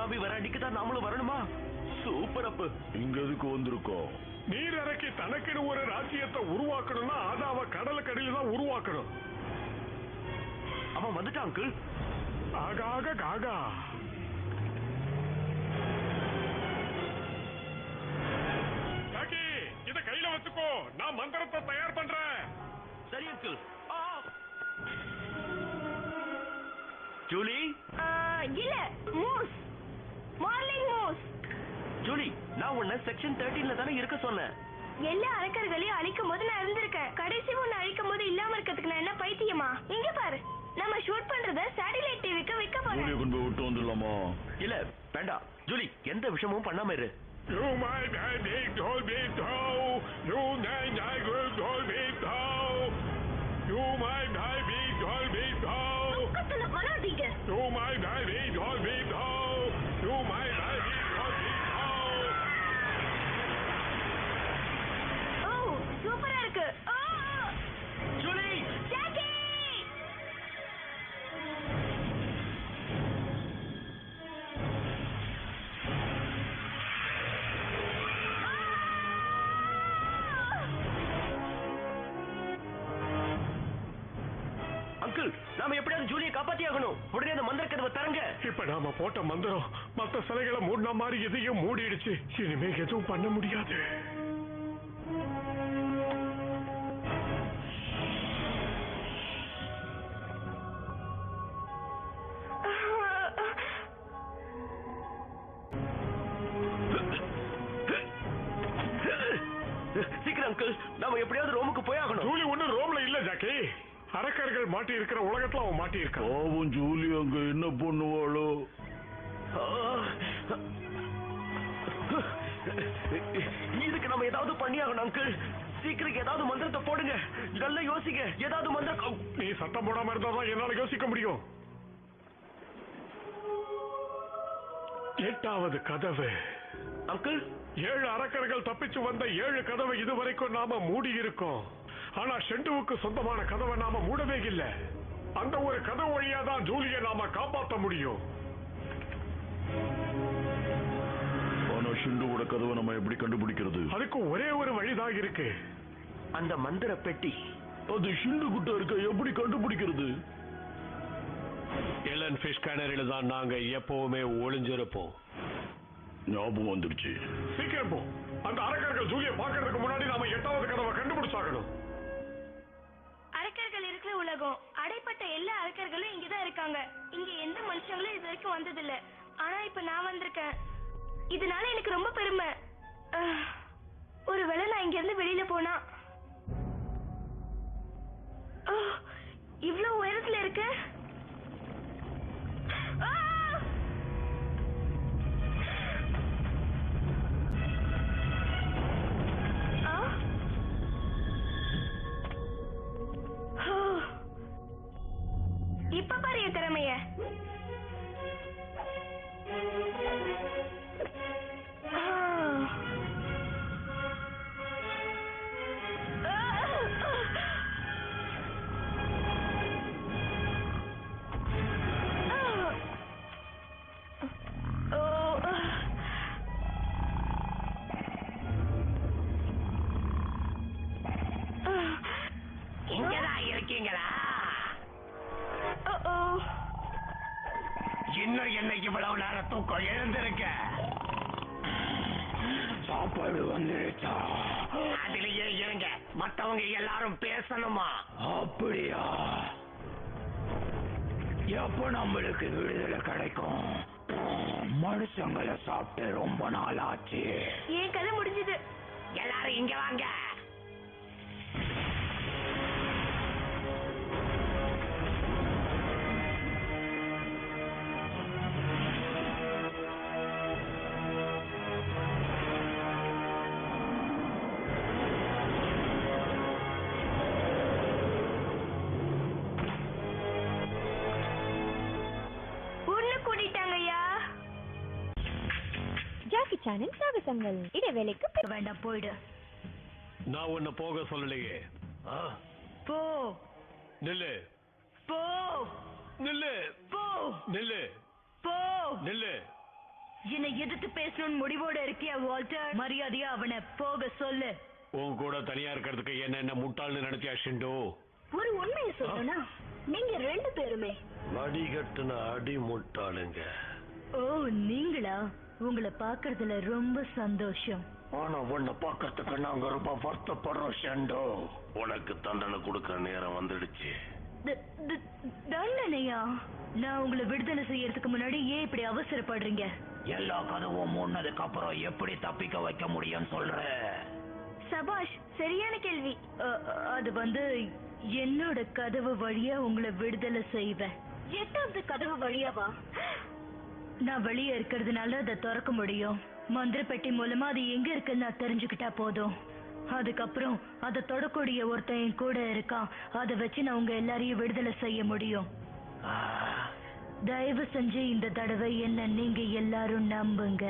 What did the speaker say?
Tsunami வர அன்னைக்கு தான் நாமளும் வரணுமா? சூப்பர் அப்பு. இங்க எதுக்கு வந்திருக்கோம்? நீர் இறக்கி தனக்குன்னு ஒரு ராஜ்யத்தை உருவாக்கணும்னா அதாவ கடலுக்கடியில தான் உருவாக்கணும். அவன் வந்துட்டான் அங்கிள். ஆகாக காகா. காக்கி, இத கையில வச்சுக்கோ. நான் மந்திரத்தை தயார் பண்றேன். சரி அங்கிள். ஜூலி. இல்ல, மூஸ். Morning Moose. ஜூலி, நான் உன்னை செக்ஷன் 13ல தானே இருக்க சொன்னேன். எல்லா அரக்கர்களையும் அழிக்கும் போது நான் இருந்திருக்கேன். கடைசி ஒண்ணு அழிக்கும் போது இல்லாம இருக்கிறதுக்கு நான் என்ன பைத்தியமா? இங்க பாரு, நம்ம ஷூட் பண்றத சேட்டலைட் டிவிக்கு வைக்க போறோம். ஜூலியை கொண்டு போய் விட்டு வந்துடலாமா? இல்ல வேண்டாம் ஜூலி, எந்த விஷயமும் பண்ணாம இரு. You might have big told me so. You might have big told me so. You might have big told me so. பக்கத்துல வராதீங்க. You might have big told me so. You might have big told me so. ஓ, சூப்பரா இருக்கு. Julie. Jackie. Uncle, நாம எப்படியாவது ஜூலியை காப்பாத்தி ஆகணும். உடனே அந்த மந்திர கதவை தரங்க. இப்ப நாம போட்ட மந்திரம் மத்த சிலைகளை மூடின மாதிரி எதையும் மூடிடுச்சு. இனிமே எதுவும் பண்ண முடியாது. சீக்கிரம் அங்கிள், நாம எப்படியாவது ரோமுக்கு போய் ஆகணும். ஜூலி ஒண்ணு ரோம்ல இல்ல ஜாக்கி. அரக்கர்கள் மாட்டி இருக்கிற உலகத்துல அவன் மாட்டி இருக்கான். பாவம் ஜூலி அங்க என்ன பண்ணுவாளோ? இதுக்கு நம்ம ஏதாவது பண்ணி ஆகணும் அங்கிள். சீக்கிரம் ஏதாவது மந்திரத்தை போடுங்க. நல்லா யோசிங்க. ஏதாவது மந்திரம். நீ சத்தம் போடாம இருந்தாதான் என்னால யோசிக்க முடியும். 8வது கதவு. அங்கிள், 7 அரக்கர்கள் தப்பிச்சு வந்த 7 கதவை இதுவரைக்கும் நாம மூடி இருக்கோம். ஆனா ஷெண்டுவுக்கு சொந்தமான கதவை நாம மூடவே இல்லை. அந்த ஒரு கதவு வழியா தான் ஜூலியை நாம காப்பாற்ற முடியும். ஆனா ஷெண்டுவோட கதவை நம்ம எப்படி கண்டுபிடிக்கிறது? அதுக்கு ஒரே ஒரு வழிதான் இருக்கு. அந்த மந்திர பெட்டி. அது ஷெண்டு கிட்ட இருக்க எப்படி கண்டுபிடிக்கிறது? எலன் ஃபிஷ் கேனரில தான் நாங்க எப்பவுமே ஒளிஞ்சிருப்போம். ஞாபகம் வந்துருச்சு. சீக்கிரம் போ. அந்த அரக்கர்கள் ஜூலியை பார்க்கறதுக்கு முன்னாடி நாம 8வது கதவை கண்டுபிடிச்சாகணும். அரக்கர்கள் இருக்கிற உலகம். அடைப்பட்ட எல்லா அரக்கர்களும் இங்கதான் இருக்காங்க. இங்க எந்த மனுஷங்களும் இது வரைக்கும் வந்ததில்ல. ஆனா இப்ப நான் வந்திருக்கேன். இதனால எனக்கு ரொம்ப பெருமை. ஒருவேளை நான் இங்க இருந்து வெளியில போனா இவ்வளவு உயரத்துல இருக்கு. இப்ப பாரு என் திறமைய. இங்கதான் இருக்கீங்களா? இன்னும் என்ன இவ்வளவு நேரம் தூக்கம்? எழுந்திருக்க. சாப்பாடு வந்துருச்சா? அதுலயே இருங்க. மத்தவங்க எல்லாரும் பேசணுமா? அப்படியா? எப்ப நம்மளுக்கு விடுதலை கிடைக்கும்? மனுஷங்களை சாப்பிட்டு ரொம்ப நாள் ஆச்சு. என் கதை முடிஞ்சது. எல்லாரும் இங்க வாங்க. ஜாக்கி சானின் சாகசங்கள். இடைவேளைக்கு வேண்டாம், போயிடு. நான் உன்னை போக சொல்லலையே. போ. நில்லு. போ. நில்லு. போ. நில்லு. போ. நில்லு. என்னை எதிர்த்து பேசணும்னு முடிவோட இருக்கியா வால்டர்? மரியாதையா அவனை போக சொல்லு. உன் கூட தனியா இருக்கிறதுக்கு என்ன முட்டாள்னு நினைச்சியா ஷிண்டு? ஒரு உண்மையை சொல்லணும்னா நீங்க 2 பேருமே வடிகட்டுன அடி முட்டாளுங்க. ஓ நீங்களா? உங்களை பாக்குறதுல ரொம்ப சந்தோஷம். ஆனா உன்னை பார்க்கறதுக்கு நாங்க ரொம்ப வருத்தப்படுறோம் ஷண்டோ. உனக்கு தண்டனை கொடுக்கற நேரம் வந்துடுச்சு. தண்டனையா? நான் உங்களை விடுதலை செய்யறதுக்கு முன்னாடி ஏன் இப்படி அவசரப்படுறீங்க? எல்லா கதவும் மூடினதுக்கு அப்புறம் எப்படி தப்பிக்க வைக்க முடியும்னு சொல்ற? சபாஷ், சரியான கேள்வி. அது வந்து என்னோட கதவு வழியா உங்களை விடுதலை செய்வேன். 8வது கதவு வழியாவா? நான் வெளியே இருக்கிறதுனால அதை திறக்க முடியும். மந்திர பெட்டி மூலமா அது எங்க இருக்குன்னு நான் தெரிஞ்சுக்கிட்டா போதும். அதுக்கப்புறம் அதை தொடக்கூடிய ஒருத்தன் என் கூட இருக்கான். அதை வச்சு நான் உங்க எல்லாரையும் விடுதலை செய்ய முடியும். தயவு செஞ்சு இந்த தடவை என்ன நீங்க எல்லாரும் நம்புங்க.